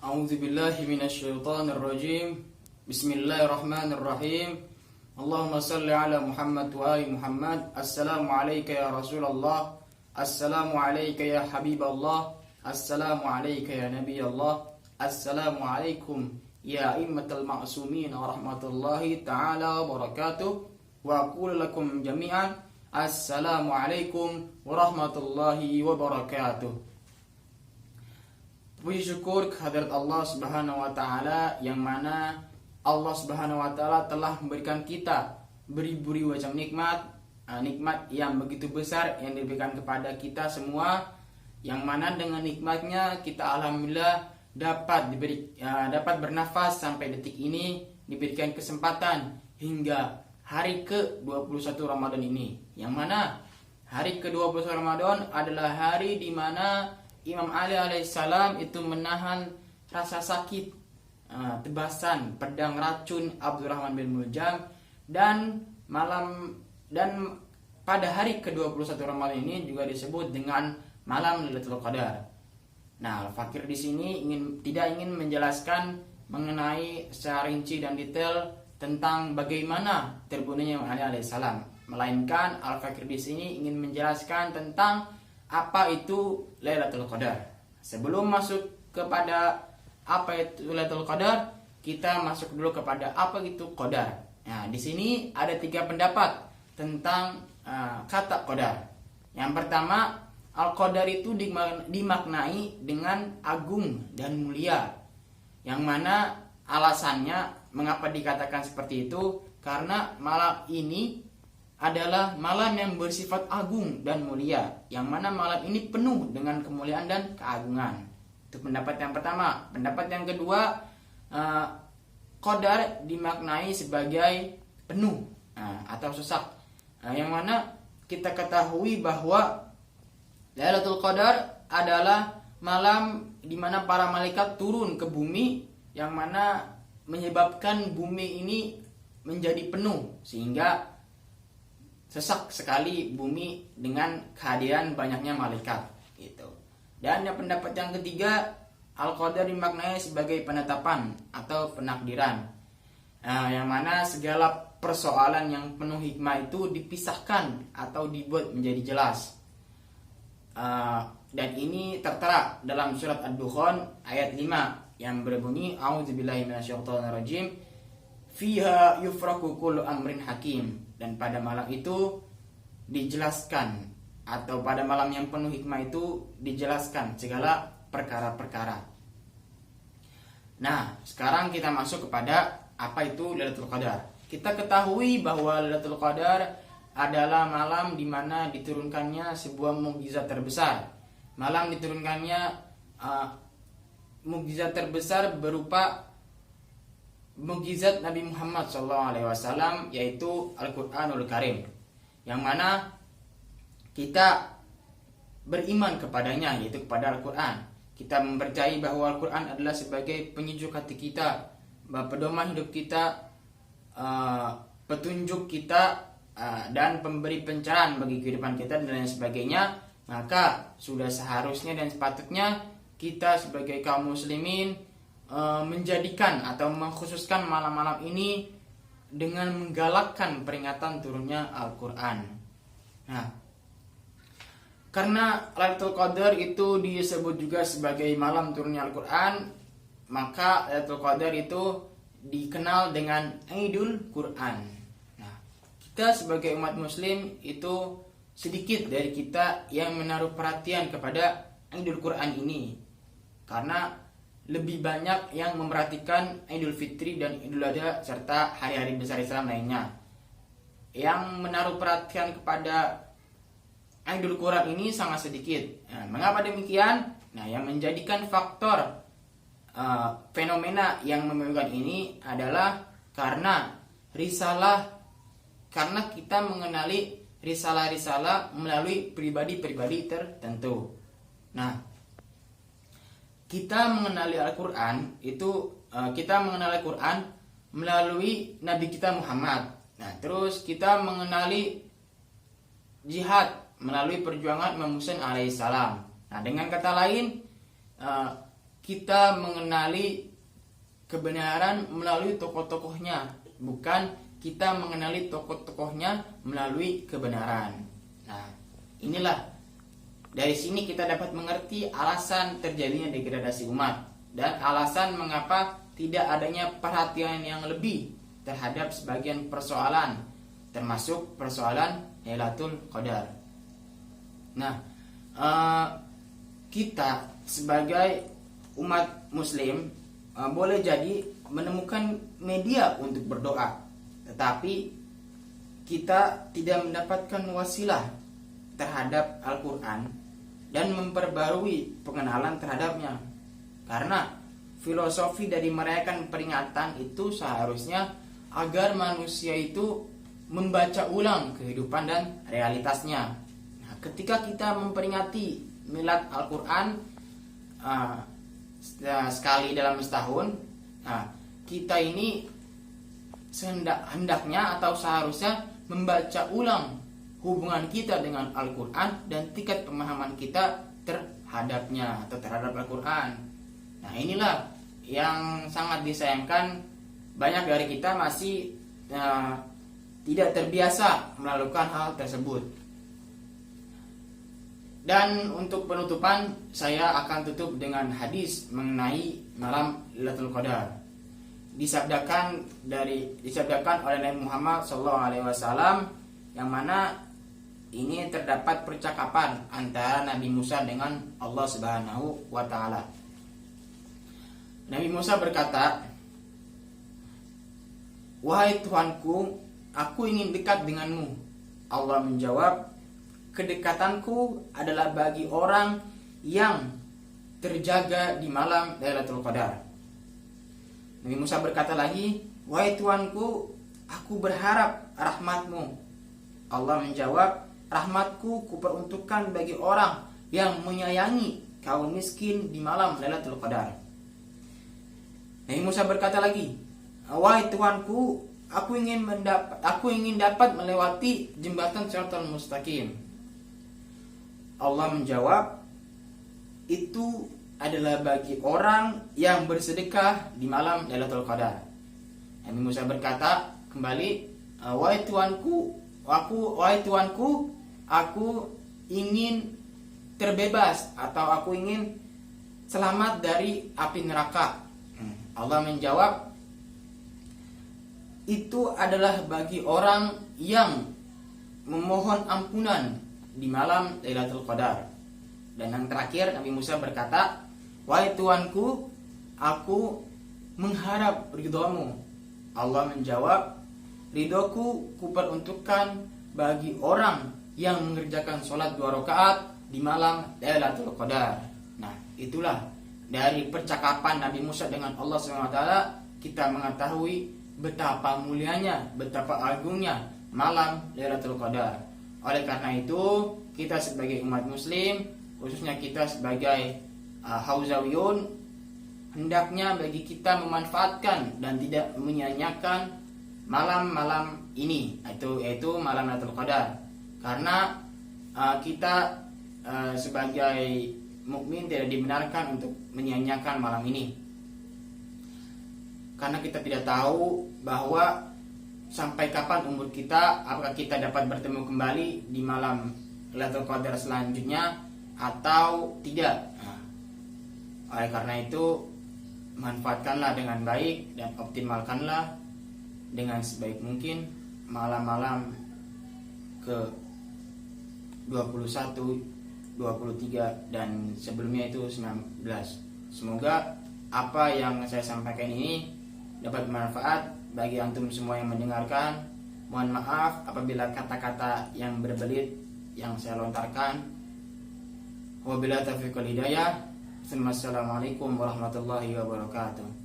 A'udzu billahi minasyaitonir rajim. Bismillahirrahmanirrahim. Allahumma shalli ala Muhammad wa ali Muhammad. Assalamu alayka ya Rasulullah. Assalamu alayka ya Habiballah. Assalamu alayka ya Nabiyallah. Assalamu alaikum ya immatal ma'sumin wa rahmatullahi ta'ala wa barakatuh. Wa aqulu lakum jami'an assalamu alaikum warahmatullahi wabarakatuh. Puji syukur kehadirat Allah Subhanahu wa taala yang mana Allah Subhanahu wa taala telah memberikan kita beribu-ribu macam nikmat yang begitu besar yang diberikan kepada kita semua, yang mana dengan nikmatnya kita alhamdulillah dapat bernafas sampai detik ini, diberikan kesempatan hingga hari ke-21 Ramadan ini, yang mana hari ke-21 Ramadan adalah hari di mana Imam Ali alaihissalam itu menahan rasa sakit tebasan pedang racun Abdurrahman bin Muljam, dan pada hari ke-21 Ramadan ini juga disebut dengan malam Lailatul Qadar. Nah, Fakir di sini tidak ingin menjelaskan mengenai secara rinci dan detail tentang bagaimana terbunuhnya Imam Ali alaihissalam, melainkan Al-Fakir di sini ingin menjelaskan tentang apa itu Lailatul Qadar. Sebelum masuk kepada apa itu Lailatul Qadar, kita masuk dulu kepada apa itu Qadar. Nah, di sini ada 3 pendapat tentang kata Qadar. Yang pertama, Al-Qadar itu dimaknai dengan agung dan mulia. Yang mana alasannya mengapa dikatakan seperti itu? Karena malam ini adalah malam yang bersifat agung dan mulia, yang mana malam ini penuh dengan kemuliaan dan keagungan. Itu pendapat yang pertama. Pendapat yang kedua, Qadar dimaknai sebagai penuh atau sesak, yang mana kita ketahui bahwa Lailatul Qadar adalah malam di mana para malaikat turun ke bumi, yang mana menyebabkan bumi ini menjadi penuh sehingga sesak sekali bumi dengan kehadiran banyaknya malaikat gitu. Dan yang pendapat yang ketiga, Al-Qadar dimaknai sebagai penetapan atau penakdiran, yang mana segala persoalan yang penuh hikmah itu dipisahkan atau dibuat menjadi jelas. Dan ini tertera dalam surat Ad-Dukhan ayat 5 yang berbunyi A'udzubillahi minasyaitonirrajim fiha yufraku kullu amrin hakim. Dan pada malam itu dijelaskan, atau pada malam yang penuh hikmah itu dijelaskan segala perkara-perkara. Nah, sekarang kita masuk kepada apa itu Lailatul Qadar. Kita ketahui bahwa Lailatul Qadar adalah malam di mana diturunkannya sebuah mukjizat terbesar. Malam diturunkannya mukjizat terbesar berupa mukjizat Nabi Muhammad SAW, yaitu Al-Quranul Karim, yang mana kita beriman kepadanya, yaitu kepada Al-Quran. Kita mempercayai bahwa Al-Quran adalah sebagai penyejuk hati kita, pedoman hidup kita, petunjuk kita, dan pemberi pencerahan bagi kehidupan kita dan lain sebagainya. Maka sudah seharusnya dan sepatutnya kita sebagai kaum muslimin menjadikan atau mengkhususkan malam-malam ini dengan menggalakkan peringatan turunnya Al-Quran. Nah, karena Lailatul Qadar itu disebut juga sebagai malam turunnya Al-Quran, maka Lailatul Qadar itu dikenal dengan Idul Quran. Nah, kita sebagai umat muslim itu sedikit dari kita yang menaruh perhatian kepada Idul Quran ini, karena lebih banyak yang memperhatikan Idul Fitri dan Idul Adha serta hari-hari besar Islam lainnya. Yang menaruh perhatian kepada Idul Quran ini sangat sedikit. Nah, mengapa demikian? Nah, yang menjadikan faktor fenomena yang membingungkan ini adalah karena kita mengenali risalah-risalah melalui pribadi-pribadi tertentu. Nah, kita mengenali Al-Quran melalui Nabi kita Muhammad. Nah, terus kita mengenali jihad melalui perjuangan Imam Husain alaihissalam. Nah, dengan kata lain, kita mengenali kebenaran melalui tokoh-tokohnya, bukan kita mengenali tokoh-tokohnya melalui kebenaran. Nah, inilah dari sini kita dapat mengerti alasan terjadinya degradasi umat dan alasan mengapa tidak adanya perhatian yang lebih terhadap sebagian persoalan, termasuk persoalan Lailatul Qadar. Nah, kita sebagai umat muslim boleh jadi menemukan media untuk berdoa, tetapi kita tidak mendapatkan wasilah terhadap Al-Quran dan memperbarui pengenalan terhadapnya. Karena filosofi dari merayakan peringatan itu seharusnya agar manusia itu membaca ulang kehidupan dan realitasnya. Nah, ketika kita memperingati milad Al-Quran sekali dalam setahun, nah, kita ini hendaknya atau seharusnya membaca ulang hubungan kita dengan Al-Quran dan tingkat pemahaman kita terhadapnya atau terhadap Al-Quran. Nah, inilah yang sangat disayangkan, banyak dari kita masih tidak terbiasa melakukan hal tersebut. Dan untuk penutupan, saya akan tutup dengan hadis mengenai malam Lailatul Qadar. Disabdakan oleh Nabi Muhammad SAW, yang mana ini terdapat percakapan antara Nabi Musa dengan Allah Subhanahu wa taala. Nabi Musa berkata, "Wahai Tuhanku, aku ingin dekat denganmu." Allah menjawab, "Kedekatanku adalah bagi orang yang terjaga di malam Lailatul Qadar." Nabi Musa berkata lagi, "Wahai Tuanku, aku berharap rahmatmu." Allah menjawab, "Rahmatku kuperuntukkan bagi orang yang menyayangi kaum miskin di malam Lailatul Qadar." Nabi Musa berkata lagi, "Wahai Tuanku, aku ingin dapat melewati jembatan Shiratal Mustaqim." Allah menjawab, "Itu adalah bagi orang yang bersedekah di malam Lailatul Qadar." Nabi Musa berkata kembali, "Wahai Tuanku, aku ingin terbebas atau aku ingin selamat dari api neraka." Allah menjawab, "Itu adalah bagi orang yang memohon ampunan di malam Lailatul Qadar." Dan yang terakhir, Nabi Musa berkata, "Wahai Tuanku, aku mengharap ridhamu." Allah menjawab, "Ridhoku kuperuntukkan bagi orang yang mengerjakan sholat 2 rakaat di malam Lailatul Qadar." Nah, itulah dari percakapan Nabi Musa dengan Allah SWT, kita mengetahui betapa mulianya, betapa agungnya malam Lailatul Qadar. Oleh karena itu, kita sebagai umat muslim, khususnya kita sebagai Hauzawiyun, hendaknya bagi kita memanfaatkan dan tidak menyia-nyiakan malam-malam ini, yaitu malam Lailatul Qadar. Karena kita sebagai mukmin tidak dibenarkan untuk menyia-nyiakan malam ini. Karena kita tidak tahu bahwa sampai kapan umur kita, apakah kita dapat bertemu kembali di malam Lailatul Qadar selanjutnya atau tidak. Oleh karena itu, manfaatkanlah dengan baik dan optimalkanlah dengan sebaik mungkin malam-malam ke 21, 23 dan sebelumnya itu 19. Semoga apa yang saya sampaikan ini dapat bermanfaat bagi antum semua yang mendengarkan. Mohon maaf apabila kata-kata yang berbelit yang saya lontarkan. Wabillahi taufiq wal hidayah. Assalamualaikum warahmatullahi wabarakatuh.